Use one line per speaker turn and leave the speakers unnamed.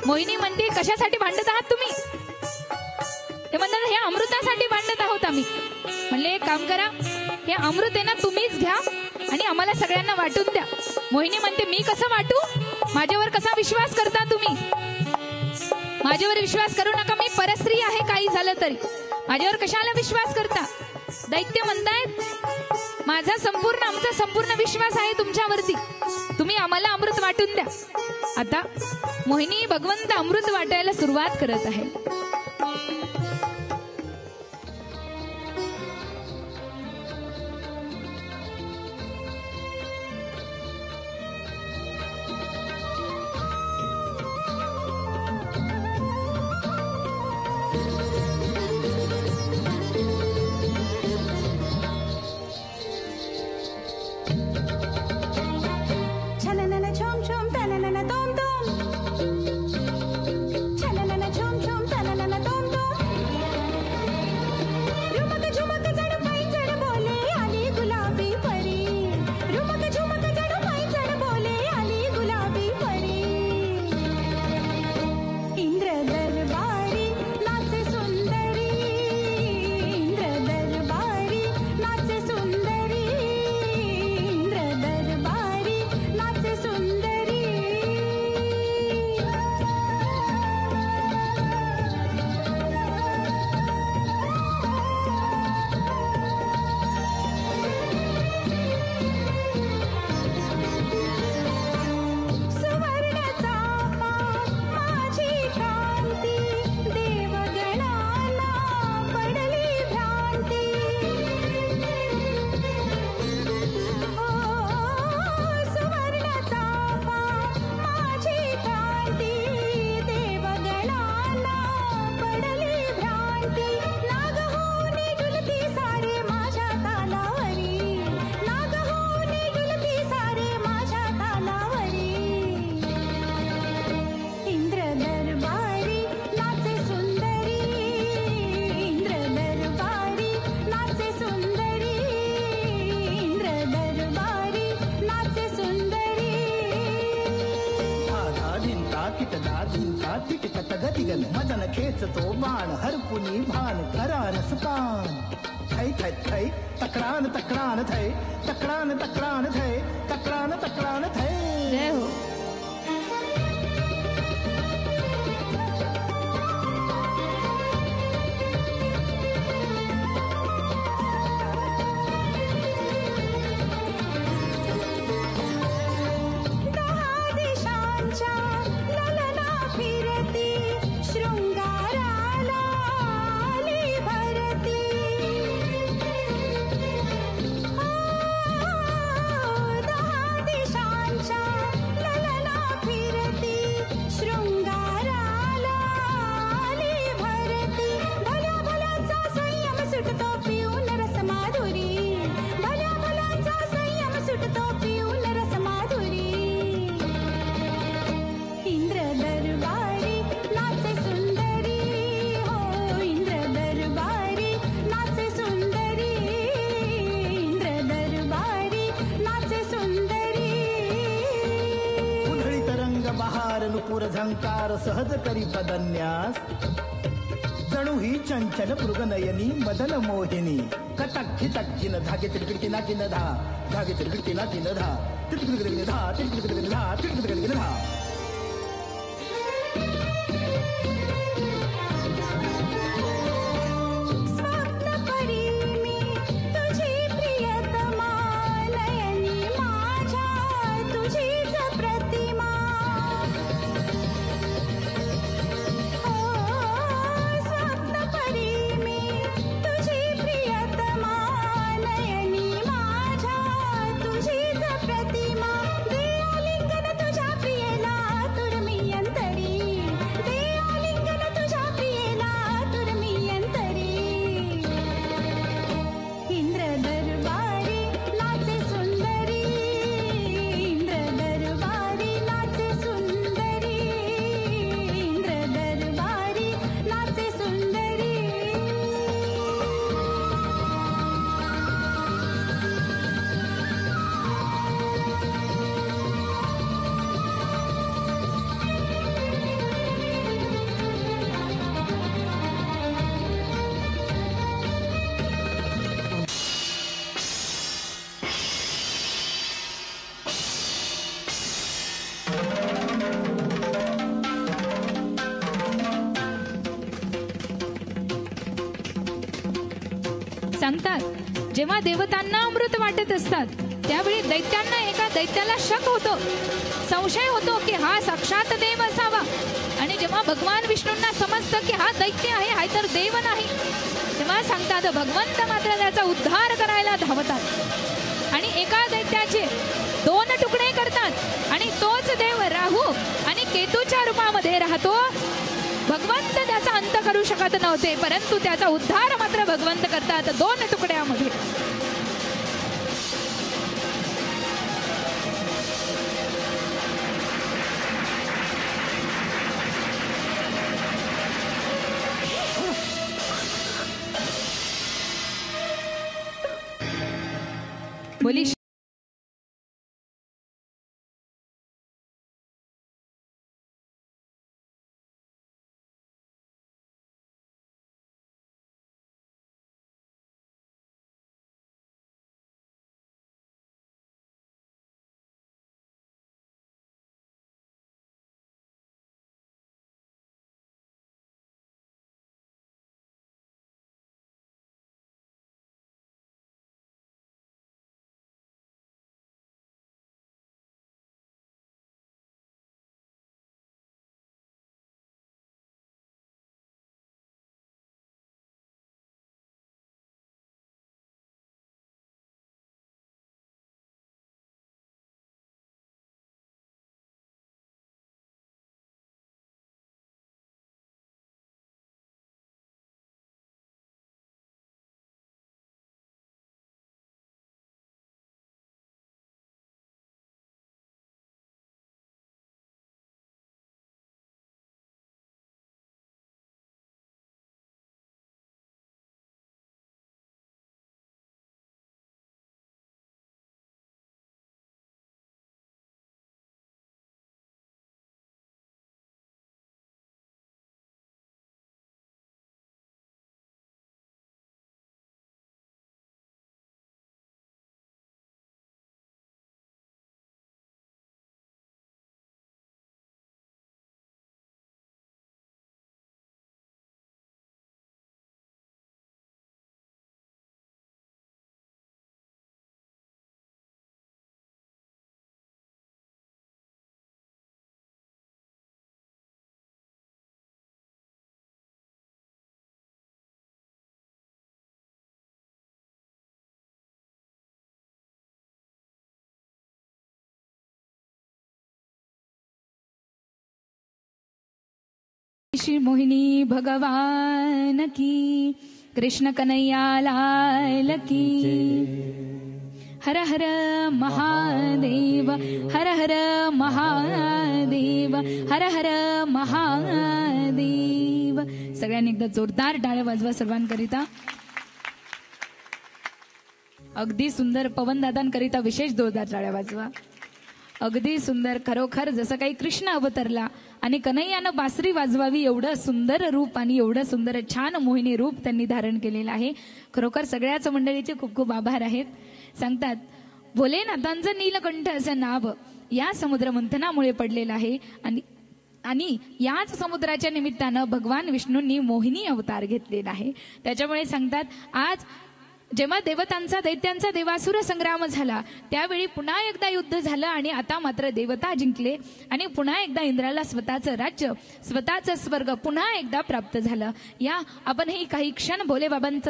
मोहिनी म्हणते कशासाठी भांडत आहात तुम्ही? ते म्हणतात हे अमृतासाठी भांडत आहोत आम्ही. म्हणले एक काम करा, हे अमृत आहे ना तुम्हीच घ्या आणि आम्हाला सगळ्यांना वाटून द्या. मोहिनी म्हणते मी कसं वाटू? माझ्यावर कसा विश्वास करता तुम्ही? माझ्यावर विश्वास करू नका, मी परस्त्री आहे, काही झालं तरी माझ्यावर कशाला विश्वास करता? दैत्य म्हणतायत माझा संपूर्ण आमचा संपूर्ण विश्वास आहे तुमच्यावरती, तुम्ही आम्हाला अमृत वाटून द्या. आता मोहिनी भगवंत अमृत वाटायला सुरुवात करत आहे.
मदन खेचतो बाण हरपुनी भान करान सुपान थै थै थै तक्रान तक्रान थै तक्रान तक्रान थै तक्रान तक्रान थै.
जय हो.
झंकार सहज करी पदन्यास जणू ही चंचल मृगनयनी मदन मोहिनी कटक्की टक्कीन धागे तिरकिटी नाकीन धा धागे तिरकिटी नाकीन धा तिरकिटी धा तिरकिटी धा तिरकिटी धा.
तुझी प्रतिमा दे आलिंगन तुझ्या प्रियेला
सांगतात जेव्हा देवतांना अमृत वाटत असतात त्यावेळी दैत्यांना एका दैत्याला शक होतो, संशय होतो की हा साक्षात देव असावा. आणि जेव्हा भगवान विष्णूंना समजतं की हा दैत्य आहे, हा तर देव नाही, तेव्हा सांगतात भगवंत मात्र त्याचा उद्धार करायला धावतात आणि एका दैत्याचे 2 तुकडे करतात आणि तोच देव राहू आणि केतूच्या रूपामध्ये राहतो. भगवंत त्याचा अंत करू शकत नव्हते, परंतु त्याचा उद्धार मात्र भगवंत करतात 2 तुकड्यामध्ये. बोली श्री मोहिनी भगवान की, कृष्ण कन्हैया लाल की. हर हर महादेव, हर हर महादेव, हर हर महादेव. सगळ्यांनी एकदा जोरदार टाळ्या वाजवा सर्वांकरिता. अगदी सुंदर. पवनदादांकरिता विशेष जोरदार टाळ्या वाजवा. अगदी सुंदर. खरोखर जसं काही कृष्ण अवतरला आणि कन्हैयानं बासरी वाजवावी एवढं सुंदर रूप आणि एवढं सुंदर छान मोहिनी रूप त्यांनी धारण केलेलं आहे. खरोखर सगळ्याच मंडळीचे खूप खूप आभार आहेत. सांगतात भोलेनाथांचं नीलकंठ असं नाव या समुद्र मंथनामुळे पडलेलं आहे आणि याच समुद्राच्या निमित्तानं भगवान विष्णूंनी मोहिनी अवतार घेतलेला आहे. त्याच्यामुळे सांगतात आज जेव्हा देवतांचा दैत्यांचा देवासुर संग्राम झाला त्यावेळी पुन्हा एकदा युद्ध झालं आणि आता मात्र देवता जिंकले आणि पुन्हा एकदा इंद्राला स्वतःचं राज्य, स्वतःचं स्वर्ग पुन्हा एकदा प्राप्त झालं. या आपण हे काही क्षण भोलेबाबांचं